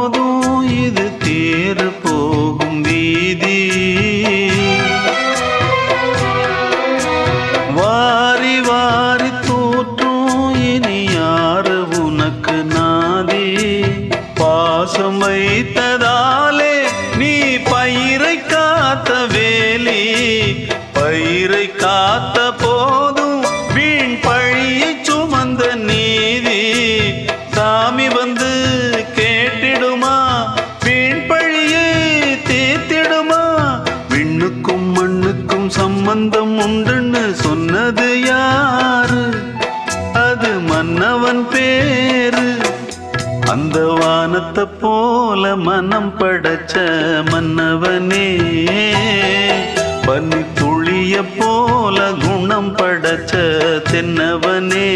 போதும் இது தேர் போகும் வீதி. வாரி வாரி தூற்றும் இனி யாரு உனக்கு நாதி. பாசம் வைத்ததாலே நீ பயிரை காத்த வேலி. பயிரை காத்த போதும் வீண் பழியை சுமந்த நீதி. சாமி வந்து கேட்டிடுமா, வீண் பழியை தீர்த்திடுமா. விண்ணுக்கும் மண்ணுக்கும் சம்பந்தம் உண்டுன்னு சொன்னது யாரு? அது மன்னவன் பேரு. அந்த வானத்தை போல மனம் படைச்ச மன்னவனே, பனி துளிய போல குணம் படைச்ச தென்னவனே.